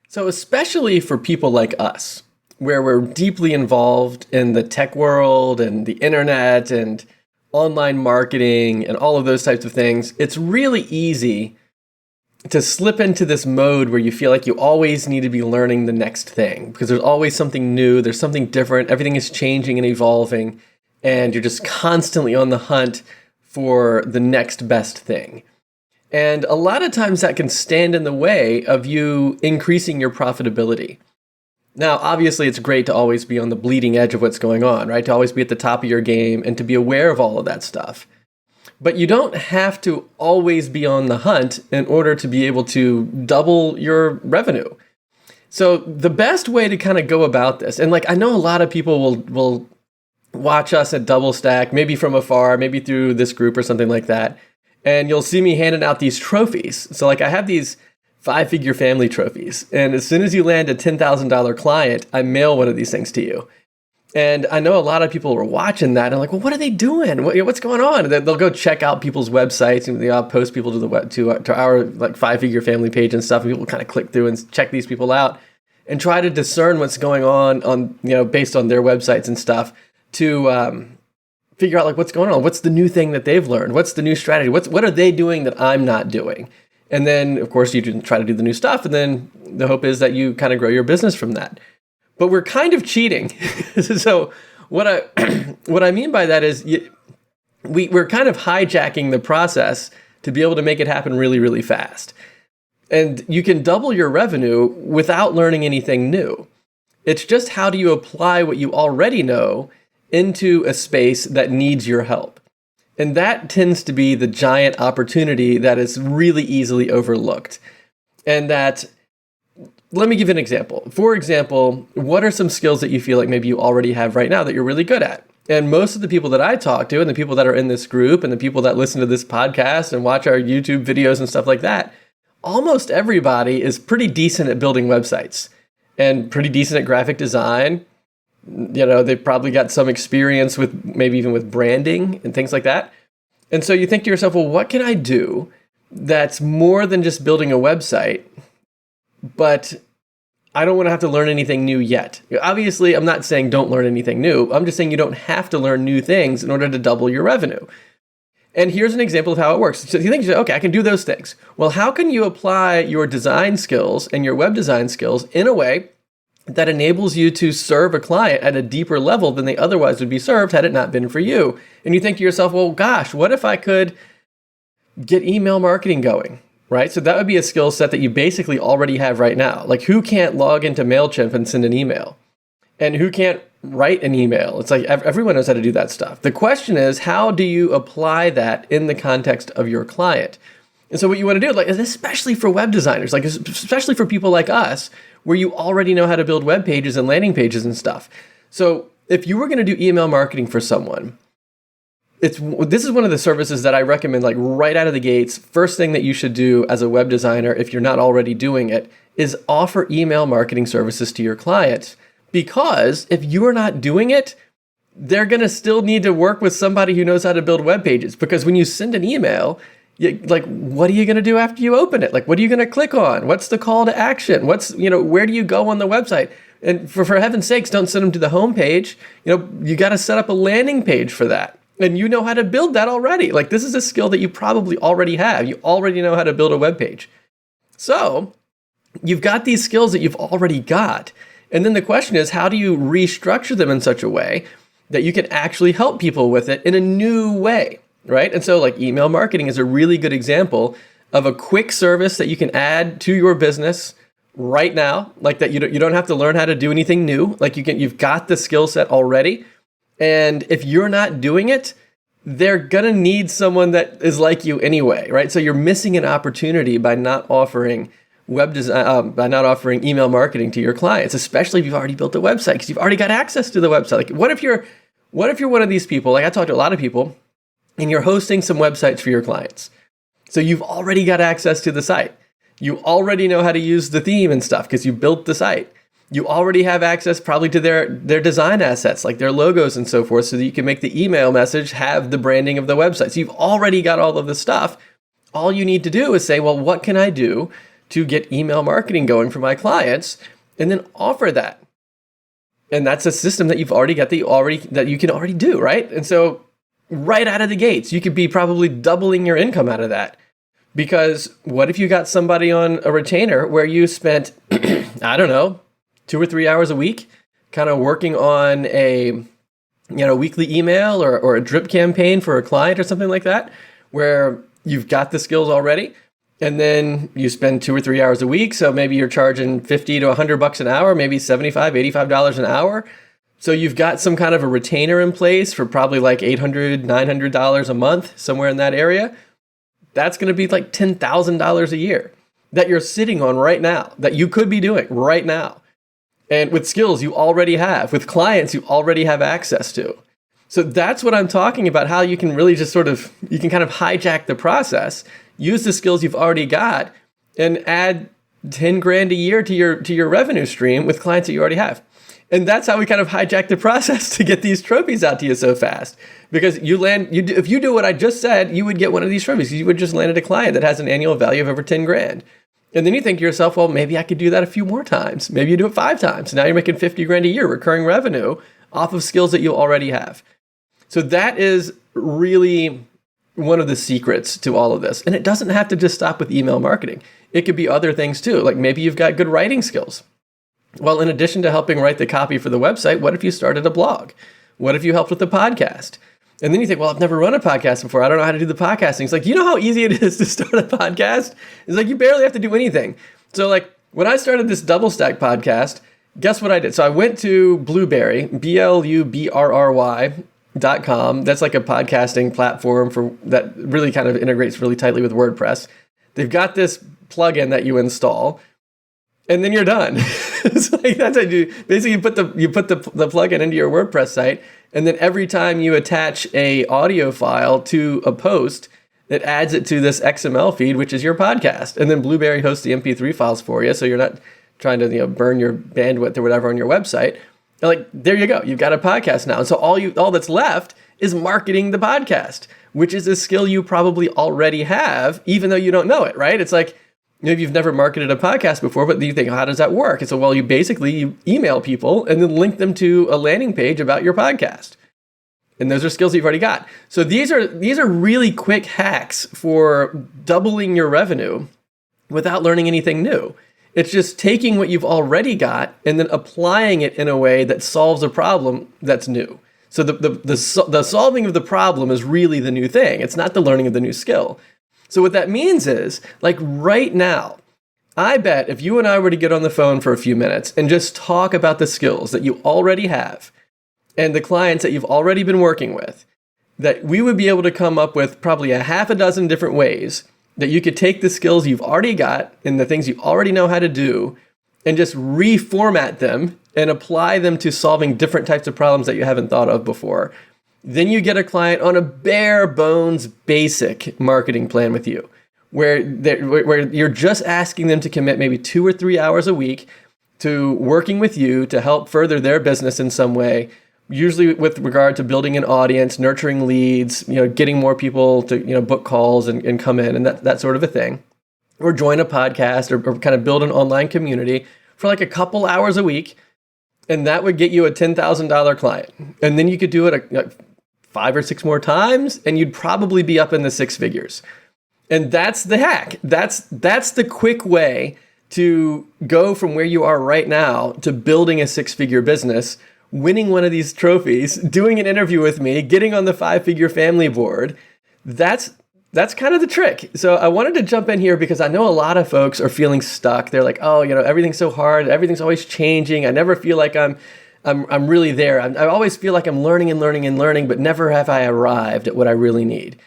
So especially for people like us, where we're deeply involved in the tech world and the internet and online marketing and all of those types of things, it's really easy to slip into this mode where you feel like you always need to be learning the next thing because there's always something new, there's something different, everything is changing and evolving, and you're just constantly on the hunt for the next best thing. And a lot of times that can stand in the way of you increasing your profitability. Now, obviously, it's great to always be on the bleeding edge of what's going on, right? To always be at the top of your game and to be aware of all of that stuff. But you don't have to always be on the hunt in order to be able to double your revenue. So the best way to kind of go about this, and like I know a lot of people will watch us at DoubleStack, maybe from afar, maybe through this group or something like that, and you'll see me handing out these trophies. So like I have these 5-figure family trophies, and as soon as you land a $10,000 client, I mail one of these things to you. And I know a lot of people were watching that and like, well, what are they doing? What's going on? And they'll go check out people's websites and they'll post people to the web to our like 5-figure family page and stuff. And people kind of click through and check these people out and try to discern what's going on based on their websites and stuff to figure out like what's going on. What's the new thing that they've learned? What's the new strategy? What are they doing that I'm not doing? And then of course you try to do the new stuff. And then the hope is that you kind of grow your business from that. But we're kind of cheating. So what I mean by that is we're kind of hijacking the process to be able to make it happen really, really fast. And you can double your revenue without learning anything new. It's just how do you apply what you already know into a space that needs your help. And that tends to be the giant opportunity that is really easily overlooked. And that let me give you an example. For example, what are some skills that you feel like maybe you already have right now that you're really good at? And most of the people that I talk to and the people that are in this group and the people that listen to this podcast and watch our YouTube videos and stuff like that, almost everybody is pretty decent at building websites and pretty decent at graphic design. They've probably got some experience with maybe even with branding and things like that. And so you think to yourself, well, what can I do that's more than just building a website? But I don't want to have to learn anything new yet. Obviously, I'm not saying don't learn anything new. I'm just saying you don't have to learn new things in order to double your revenue. And here's an example of how it works. So you think, okay, I can do those things. Well, how can you apply your design skills and your web design skills in a way that enables you to serve a client at a deeper level than they otherwise would be served had it not been for you? And you think to yourself, well, gosh, what if I could get email marketing going? Right? So that would be a skill set that you basically already have right now. Like who can't log into MailChimp and send an email? And who can't write an email? It's like everyone knows how to do that stuff. The question is, how do you apply that in the context of your client? And so what you want to do, like, especially for web designers, like especially for people like us, where you already know how to build web pages and landing pages and stuff. So if you were going to do email marketing for someone, this is one of the services that I recommend, like right out of the gates. First thing that you should do as a web designer, if you're not already doing it, is offer email marketing services to your clients. Because if you're not doing it, they're going to still need to work with somebody who knows how to build web pages. Because when you send an email, what are you going to do after you open it? Like, what are you going to click on? What's the call to action? Where do you go on the website? And for heaven's sakes, don't send them to the homepage. You got to set up a landing page for that. And you know how to build that already. Like this is a skill that you probably already have. You already know how to build a web page. So you've got these skills that you've already got. And then the question is, how do you restructure them in such a way that you can actually help people with it in a new way, right? And so like email marketing is a really good example of a quick service that you can add to your business right now. Like that you don't have to learn how to do anything new. Like you've got the skill set already. And if you're not doing it, they're going to need someone that is like you anyway, right? So you're missing an opportunity by not offering web design, by not offering email marketing to your clients, especially if you've already built a website because you've already got access to the website. Like what if you're one of these people, like I talk to a lot of people, and you're hosting some websites for your clients. So you've already got access to the site. You already know how to use the theme and stuff because you built the site. You already have access probably to their design assets, like their logos and so forth, so that you can make the email message have the branding of the website. So you've already got all of the stuff. All you need to do is say, well, what can I do to get email marketing going for my clients and then offer that. And that's a system that you've already got that you can already do, right? And so right out of the gates, you could be probably doubling your income out of that. Because what if you got somebody on a retainer where you spent, I don't know, 2 or 3 hours a week kind of working on a weekly email or a drip campaign for a client or something like that, where you've got the skills already, and then you spend 2 or 3 hours a week. So maybe you're charging $50 to $100 an hour, maybe $75, $85 an hour. So you've got some kind of a retainer in place for probably like $800, $900 a month, somewhere in that area. That's going to be like $10,000 a year that you're sitting on right now, that you could be doing right now. And with skills you already have, with clients you already have access to. So that's what I'm talking about, how you can really just you can kind of hijack the process, use the skills you've already got, and add 10 grand a year to your revenue stream with clients that you already have. And that's how we kind of hijack the process to get these trophies out to you so fast. Because if you do what I just said, you would get one of these trophies. You would just land at a client that has an annual value of over 10 grand. And then you think to yourself, well, maybe I could do that a few more times. Maybe you do it 5 times. Now you're making 50 grand a year recurring revenue off of skills that you already have. So that is really one of the secrets to all of this. And it doesn't have to just stop with email marketing. It could be other things too. Like maybe you've got good writing skills. Well, in addition to helping write the copy for the website, what if you started a blog? What if you helped with the podcast? And then you think, well, I've never run a podcast before. I don't know how to do the podcasting. It's like, you know how easy it is to start a podcast? It's like you barely have to do anything. So like when I started this DoubleStack podcast, guess what I did? So I went to Blueberry, BLUBRRY.com. That's like a podcasting platform that really kind of integrates really tightly with WordPress. They've got this plugin that you install, and then you're done. It's like that's what you do. Basically, you put the plugin into your WordPress site, and then every time you attach a audio file to a post, it adds it to this XML feed, which is your podcast. And then Blueberry hosts the MP3 files for you, so you're not trying to burn your bandwidth or whatever on your website. And like there you go, you've got a podcast now. And so all that's left is marketing the podcast, which is a skill you probably already have, even though you don't know it, right? It's like, maybe you've never marketed a podcast before, but you think, how does that work? And so, well, you email people and then link them to a landing page about your podcast. And those are skills you've already got. So these are really quick hacks for doubling your revenue without learning anything new. It's just taking what you've already got and then applying it in a way that solves a problem that's new. So the solving of the problem is really the new thing. It's not the learning of the new skill. So what that means is, like right now, I bet if you and I were to get on the phone for a few minutes and just talk about the skills that you already have and the clients that you've already been working with, that we would be able to come up with probably a half a dozen different ways that you could take the skills you've already got and the things you already know how to do and just reformat them and apply them to solving different types of problems that you haven't thought of before. Then you get a client on a bare bones basic marketing plan with you, where you're just asking them to commit maybe 2 or 3 hours a week to working with you to help further their business in some way, usually with regard to building an audience, nurturing leads, getting more people to book calls and come in and that sort of a thing, or join a podcast or kind of build an online community for like a couple hours a week. And that would get you a $10,000 client. And then you could do it 5 or 6 more times, and you'd probably be up in the 6 figures. And that's the hack. That's the quick way to go from where you are right now to building a 6-figure business, winning one of these trophies, doing an interview with me, getting on the 5-figure family board. That's kind of the trick. So I wanted to jump in here because I know a lot of folks are feeling stuck. They're like, oh, everything's so hard. Everything's always changing. I never feel like I'm really there. I always feel like I'm learning and learning and learning, but never have I arrived at what I really need.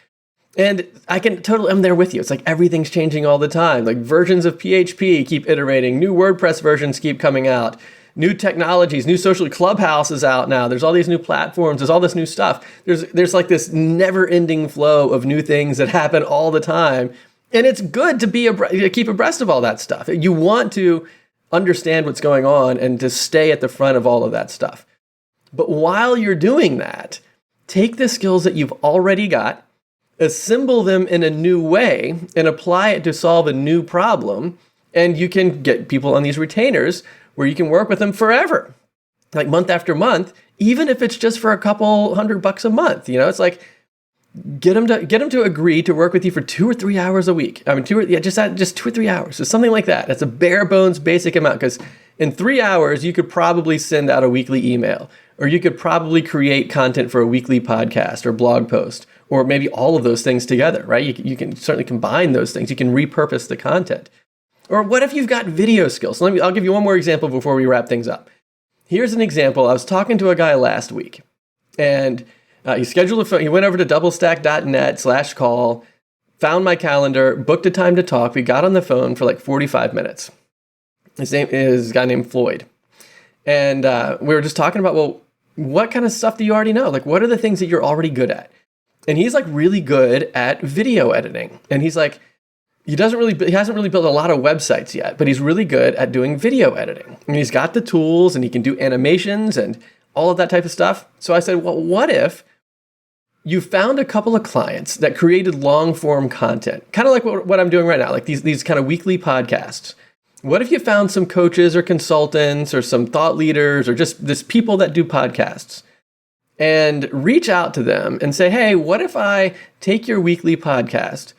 And I'm there with you. It's like everything's changing all the time. Like versions of PHP keep iterating. New WordPress versions keep coming out. New technologies, new social Clubhouse is out now. There's all these new platforms. There's all this new stuff. There's like this never-ending flow of new things that happen all the time. And it's good to keep abreast of all that stuff. You want to understand what's going on and to stay at the front of all of that stuff. But while you're doing that, take the skills that you've already got, assemble them in a new way, and apply it to solve a new problem, And you can get people on these retainers where you can work with them forever, like month after month, even if it's just for a couple $100 a month. It's like, get them to agree to work with you for 2 or 3 hours a week. I mean, just 2 or 3 hours. So something like that. That's a bare bones basic amount, because in 3 hours, you could probably send out a weekly email, or you could probably create content for a weekly podcast or blog post, or maybe all of those things together, right? You can certainly combine those things. You can repurpose the content. Or what if you've got video skills? So I'll give you one more example before we wrap things up. Here's an example. I was talking to a guy last week, and he scheduled a phone. He went over to doublestack.net/call, found my calendar, booked a time to talk. We got on the phone for like 45 minutes. His name is a guy named Floyd. And we were just talking about, well, what kind of stuff do you already know? Like, what are the things that you're already good at? And he's like really good at video editing. And he's like, he hasn't really built a lot of websites yet, but he's really good at doing video editing. And he's got the tools, and he can do animations and all of that type of stuff. So I said, well, what if you found a couple of clients that created long form content, kind of like what I'm doing right now, like these kind of weekly podcasts. What if you found some coaches or consultants or some thought leaders or just this people that do podcasts, and reach out to them and say, hey, what if I take your weekly podcast,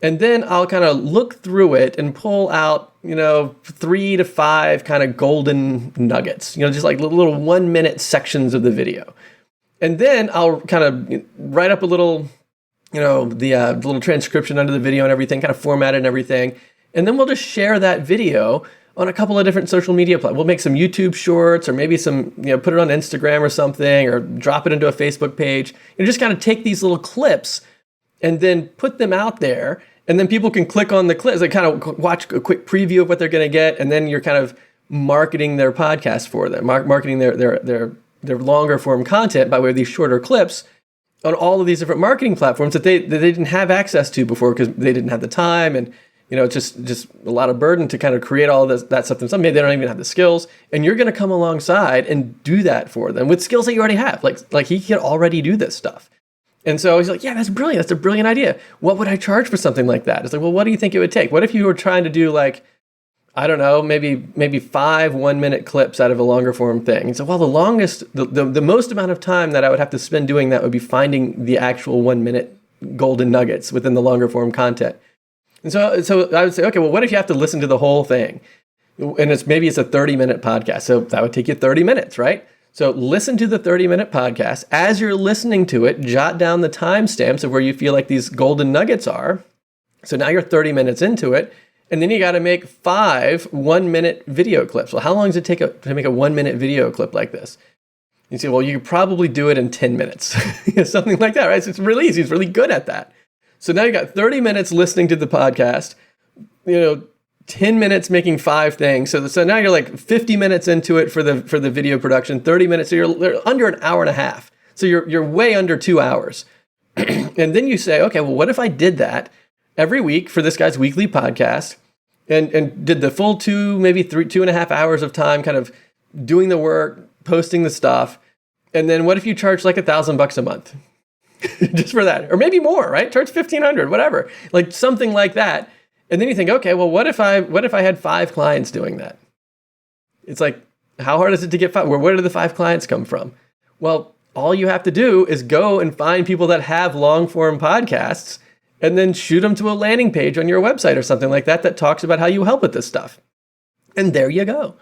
and then I'll kind of look through it and pull out, 3 to 5 kind of golden nuggets, just like little 1-minute sections of the video. And then I'll kind of write up a little, the little transcription under the video and everything, kind of format it and everything. And then we'll just share that video on a couple of different social media platforms. We'll make some YouTube shorts, or maybe some, put it on Instagram or something, or drop it into a Facebook page. And just kind of take these little clips and then put them out there. And then people can click on the clips, they kind of watch a quick preview of what they're going to get. And then you're kind of marketing their podcast for them, marketing their longer form content by way of these shorter clips on all of these different marketing platforms that they didn't have access to before, because they didn't have the time, and it's just a lot of burden to kind of create all of that stuff themselves. Maybe they don't even have the skills, and you're going to come alongside and do that for them with skills that you already have. Like he could already do this stuff. And so he's like, yeah, that's brilliant. That's a brilliant idea. What would I charge for something like that? It's like, well, what do you think it would take? What if you were trying to do like, I don't know, maybe 5 1-minute clips out of a longer form thing? And so, well, the most amount of time that I would have to spend doing that would be finding the actual 1-minute golden nuggets within the longer form content. And so I would say, okay, well, what if you have to listen to the whole thing? And maybe it's a 30-minute podcast. So that would take you 30 minutes, right? So listen to the 30-minute podcast. As you're listening to it, jot down the timestamps of where you feel like these golden nuggets are. So now you're 30 minutes into it. And then you got to make 5 1-minute video clips. Well, how long does it take to make a 1-minute video clip like this? You say, well, you could probably do it in 10 minutes, something like that, right? So it's really easy. He's really good at that. So now you got 30 minutes listening to the podcast, 10 minutes making 5 things. So now you're like 50 minutes into it for the video production, 30 minutes. So you're under an hour and a half. So you're way under 2 hours. And then you say, okay, well, what if I did that every week for this guy's weekly podcast, and did the full 2.5 hours of time kind of doing the work, posting the stuff. And then what if you charge like $1,000 a month just for that? Or maybe more, right? Charge $1,500, whatever, like something like that. And then you think, okay, well, what if I had 5 clients doing that? It's like, how hard is it to get 5? Where do the 5 clients come from? Well, all you have to do is go and find people that have long form podcasts, and then shoot them to a landing page on your website or something like that talks about how you help with this stuff. And there you go.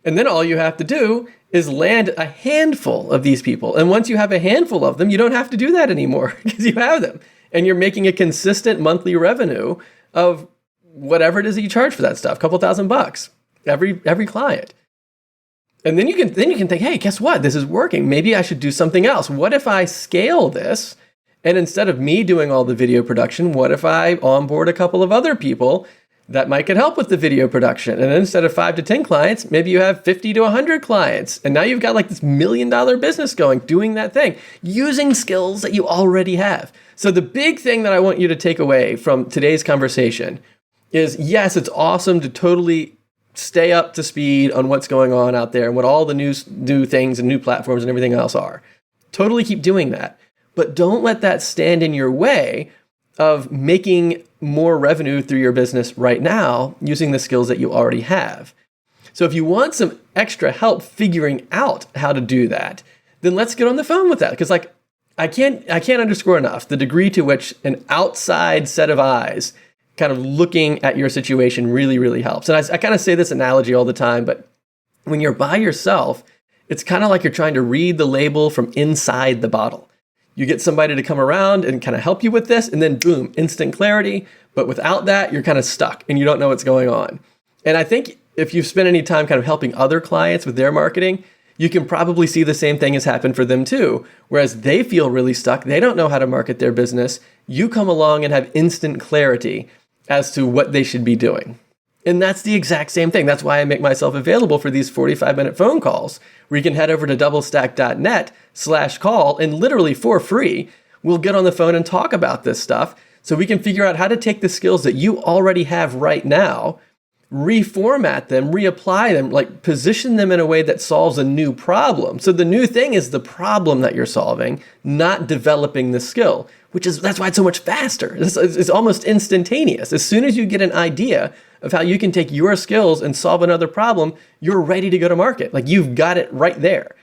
And then all you have to do is land a handful of these people. And once you have a handful of them, you don't have to do that anymore because you have them. And you're making a consistent monthly revenue of whatever it is that you charge for that stuff, a couple $1,000 every client. And then you can think, hey, guess what? This is working. Maybe I should do something else. What if I scale this? And instead of me doing all the video production, what if I onboard a couple of other people that might get help with the video production? And instead of 5 to 10 clients, maybe you have 50 to 100 clients. And now you've got like this $1 million business going, doing that thing, using skills that you already have. So the big thing that I want you to take away from today's conversation is, yes, it's awesome to totally stay up to speed on what's going on out there and what all the new things and new platforms and everything else are. Totally keep doing that. But don't let that stand in your way of making more revenue through your business right now using the skills that you already have. So if you want some extra help figuring out how to do that, then let's get on the phone with that. Because I can't underscore enough the degree to which an outside set of eyes kind of looking at your situation really, really helps. And I kind of say this analogy all the time, but when you're by yourself, it's kind of like you're trying to read the label from inside the bottle. You get somebody to come around and kind of help you with this, and then boom, instant clarity. But without that, you're kind of stuck and you don't know what's going on. And I think if you've spent any time kind of helping other clients with their marketing, you can probably see the same thing has happened for them too. Whereas they feel really stuck, they don't know how to market their business. You come along and have instant clarity as to what they should be doing. And that's the exact same thing. That's why I make myself available for these 45-minute phone calls, where you can head over to doublestack.net/call, and literally for free, we'll get on the phone and talk about this stuff so we can figure out how to take the skills that you already have right now, reformat them, reapply them, like position them in a way that solves a new problem. So the new thing is the problem that you're solving, not developing the skill, that's why it's so much faster. It's almost instantaneous. As soon as you get an idea of how you can take your skills and solve another problem, you're ready to go to market. Like you've got it right there,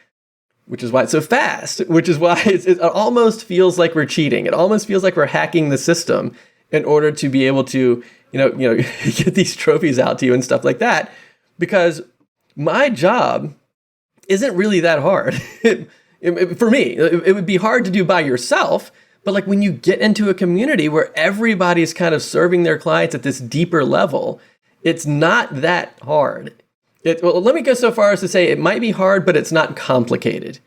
which is why it's so fast, which is why it almost feels like we're cheating. It almost feels like we're hacking the system in order to be able to, get these trophies out to you and stuff like that. Because my job isn't really that hard. For me, it would be hard to do by yourself. But like when you get into a community where everybody's kind of serving their clients at this deeper level, it's not that hard. Let me go so far as to say it might be hard, but it's not complicated.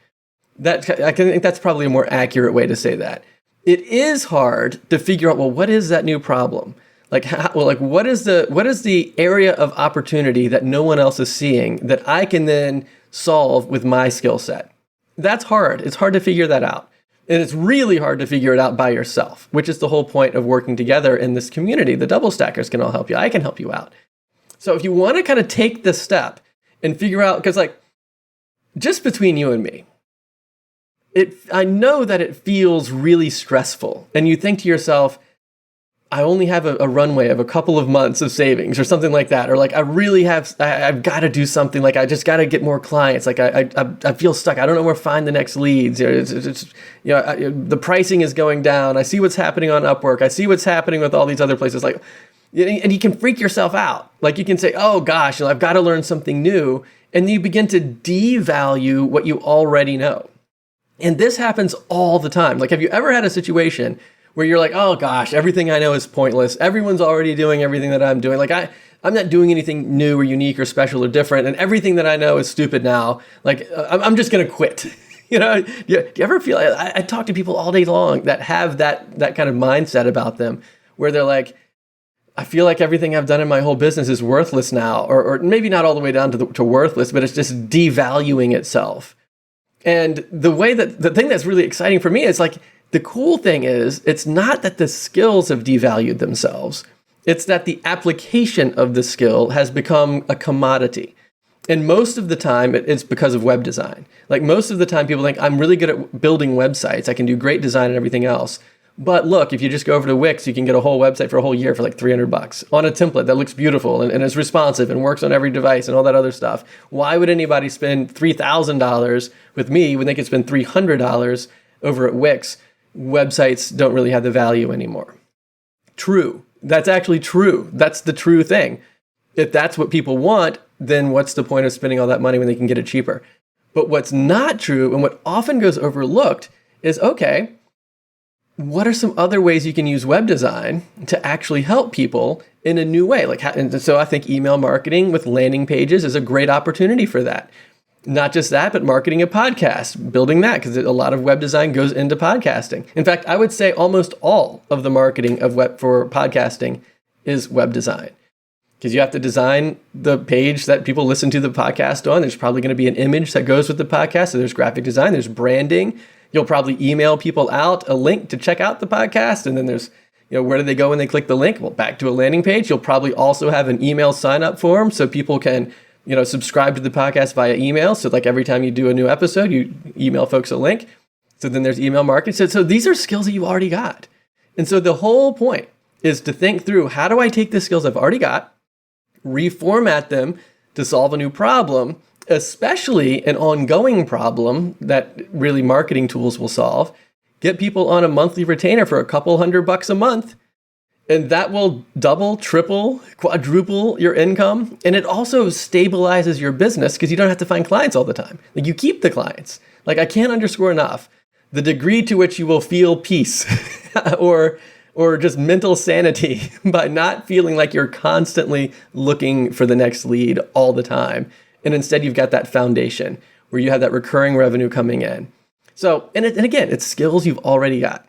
I think that's probably a more accurate way to say that. It is hard to figure out, what is that new problem? What is the area of opportunity that no one else is seeing that I can then solve with my skill set? That's hard. It's hard to figure that out. And it's really hard to figure it out by yourself, which is the whole point of working together in this community. The double stackers can all help you. I can help you out. So if you want to kind of take this step and figure out, because just between you and me, I know that it feels really stressful. And you think to yourself, I only have a runway of a couple of months of savings or something like that. Or I've got to do something. I just got to get more clients. I feel stuck. I don't know where to find the next leads. The pricing is going down. I see what's happening on Upwork. I see what's happening with all these other places. And you can freak yourself out. You can say, oh gosh, I've got to learn something new. And you begin to devalue what you already know. And this happens all the time. Have you ever had a situation where you're like, oh gosh, everything I know is pointless. Everyone's already doing everything that I'm doing. I'm not doing anything new or unique or special or different. And everything that I know is stupid now. I'm just going to quit. Do you ever feel, I talk to people all day long that have that kind of mindset about them where they're like, I feel like everything I've done in my whole business is worthless now, or maybe not all the way down to worthless, but it's just devaluing itself. And the thing that's really exciting for me is the cool thing is, it's not that the skills have devalued themselves. It's that the application of the skill has become a commodity. And most of the time, it's because of web design. Most of the time, people think, I'm really good at building websites. I can do great design and everything else. But look, if you just go over to Wix, you can get a whole website for a whole year for $300 on a template that looks beautiful and is responsive and works on every device and all that other stuff. Why would anybody spend $3,000 with me when they could spend $300 over at Wix? Websites don't really have the value anymore. True. That's actually true. That's the true thing. If that's what people want, then what's the point of spending all that money when they can get it cheaper? But what's not true and what often goes overlooked is, okay, what are some other ways you can use web design to actually help people in a new way? And so I think email marketing with landing pages is a great opportunity for that. Not just that, but marketing a podcast, building that, because a lot of web design goes into podcasting. In fact, I would say almost all of the marketing of web for podcasting is web design. Because you have to design the page that people listen to the podcast on. There's probably going to be an image that goes with the podcast. So there's graphic design, there's branding. You'll probably email people out a link to check out the podcast. And then there's, where do they go when they click the link? Well, back to a landing page. You'll probably also have an email sign-up form so people can subscribe to the podcast via email. So every time you do a new episode, you email folks a link. So then there's email marketing. So these are skills that you already got. And so the whole point is to think through, how do I take the skills I've already got, reformat them to solve a new problem, especially an ongoing problem that really marketing tools will solve, get people on a monthly retainer for a couple $100 a month, and that will double, triple, quadruple your income. And it also stabilizes your business because you don't have to find clients all the time. Like, you keep the clients. Like, I can't underscore enough the degree to which you will feel peace or just mental sanity by not feeling like you're constantly looking for the next lead all the time. And instead, you've got that foundation where you have that recurring revenue coming in. So, and again, it's skills you've already got.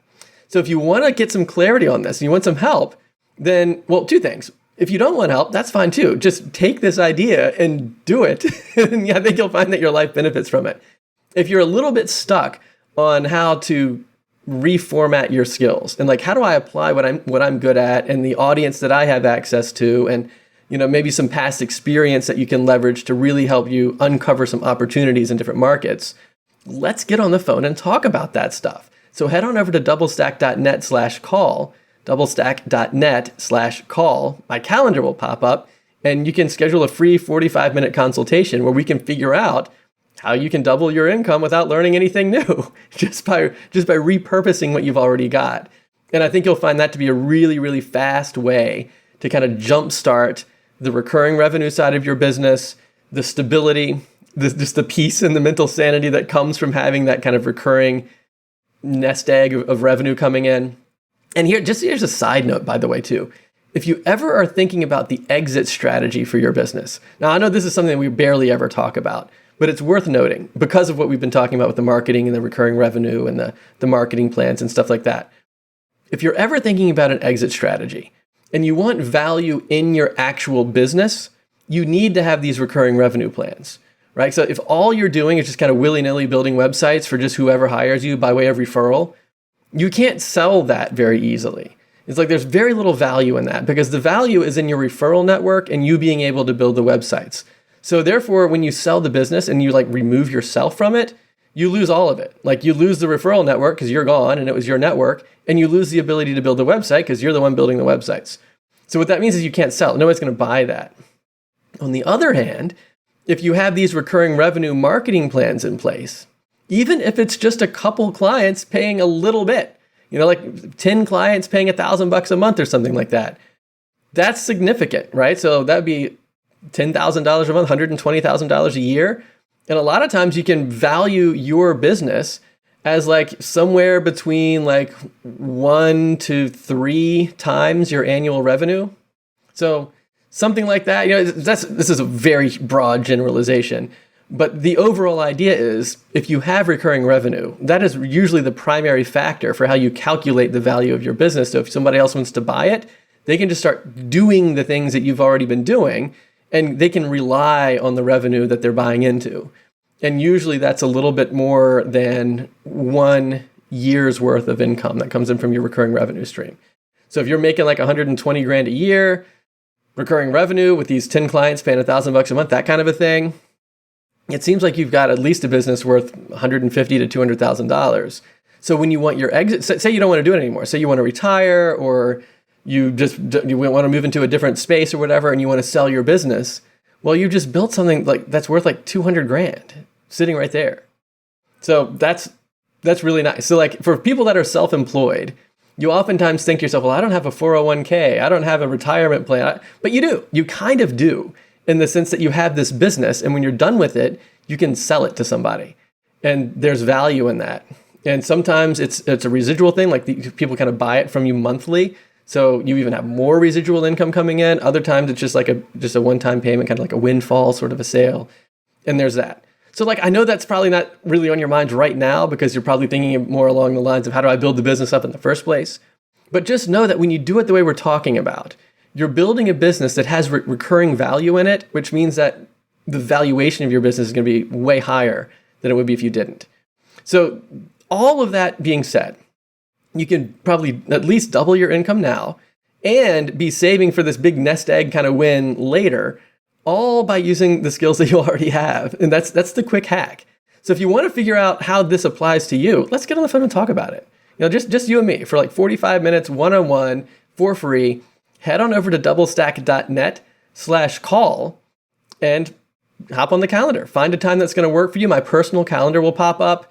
So if you want to get some clarity on this and you want some help, then, well, two things. If you don't want help, that's fine too. Just take this idea and do it. And I think you'll find that your life benefits from it. If you're a little bit stuck on how to reformat your skills and like, how do I apply what I'm good at and the audience that I have access to, and maybe some past experience that you can leverage to really help you uncover some opportunities in different markets, let's get on the phone and talk about that stuff. So head on over to doublestack.net/call, doublestack.net/call. My calendar will pop up and you can schedule a free 45-minute consultation where we can figure out how you can double your income without learning anything new, just by repurposing what you've already got. And I think you'll find that to be a really, really fast way to kind of jumpstart the recurring revenue side of your business, the stability, just the peace and the mental sanity that comes from having that kind of recurring nest egg of revenue coming in. And here's a side note, by the way, too. If you ever are thinking about the exit strategy for your business, now I know this is something we barely ever talk about, but it's worth noting because of what we've been talking about with the marketing and the recurring revenue and the marketing plans and stuff like that. If you're ever thinking about an exit strategy and you want value in your actual business, you need to have these recurring revenue plans. Right? So if all you're doing is just kind of willy-nilly building websites for just whoever hires you by way of referral, you can't sell that very easily. It's like there's very little value in that because the value is in your referral network and you being able to build the websites. So therefore, when you sell the business and you like remove yourself from it, you lose all of it. Like, you lose the referral network because you're gone and it was your network, and you lose the ability to build a website because you're the one building the websites. So what that means is you can't sell. Nobody's going to buy that. On the other hand, if you have these recurring revenue marketing plans in place, even if it's just a couple clients paying a little bit, like 10 clients paying $1,000 a month or something like that, that's significant, right? So that'd be $10,000 a month, $120,000 a year. And a lot of times you can value your business as like somewhere between like 1 to 3 times your annual revenue. So something like that, this is a very broad generalization, but the overall idea is if you have recurring revenue, that is usually the primary factor for how you calculate the value of your business. So if somebody else wants to buy it, they can just start doing the things that you've already been doing, and they can rely on the revenue that they're buying into. And usually that's a little bit more than 1 year's worth of income that comes in from your recurring revenue stream. So if you're making like 120 grand a year, recurring revenue with these 10 clients paying $1,000 a month, that kind of a thing, it seems like you've got at least a business worth $150,000 to $200,000. So when you want your exit, say you don't want to do it anymore, say you want to retire or you want to move into a different space or whatever, and you want to sell your business, well, you just built something like that's worth like 200 grand sitting right there. So that's really nice. So like for people that are self-employed, you oftentimes think to yourself, well, I don't have a 401k, I don't have a retirement plan, but you do. You kind of do, in the sense that you have this business, and when you're done with it, you can sell it to somebody, and there's value in that. And sometimes it's a residual thing, like people kind of buy it from you monthly, so you even have more residual income coming in. Other times it's just like a one-time payment, kind of like a windfall sort of a sale, and there's that. So like, I know that's probably not really on your minds right now because you're probably thinking more along the lines of how do I build the business up in the first place? But just know that when you do it the way we're talking about, you're building a business that has recurring value in it, which means that the valuation of your business is going to be way higher than it would be if you didn't. So all of that being said, you can probably at least double your income now and be saving for this big nest egg kind of win later, all by using the skills that you already have. And that's the quick hack. So if you want to figure out how this applies to you, let's get on the phone and talk about it. just you and me for like 45 minutes one-on-one for free. Head on over to doublestack.net/call and hop on the calendar. Find a time that's going to work for you. My personal calendar will pop up.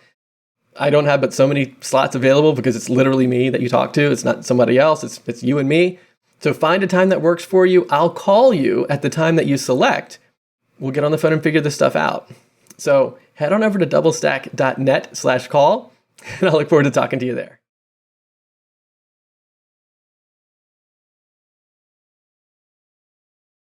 I don't have but so many slots available because it's literally me that you talk to. It's not somebody else. It's you and me. So find a time that works for you. I'll call you at the time that you select. We'll get on the phone and figure this stuff out. So head on over to doublestack.net/call, and I look forward to talking to you there.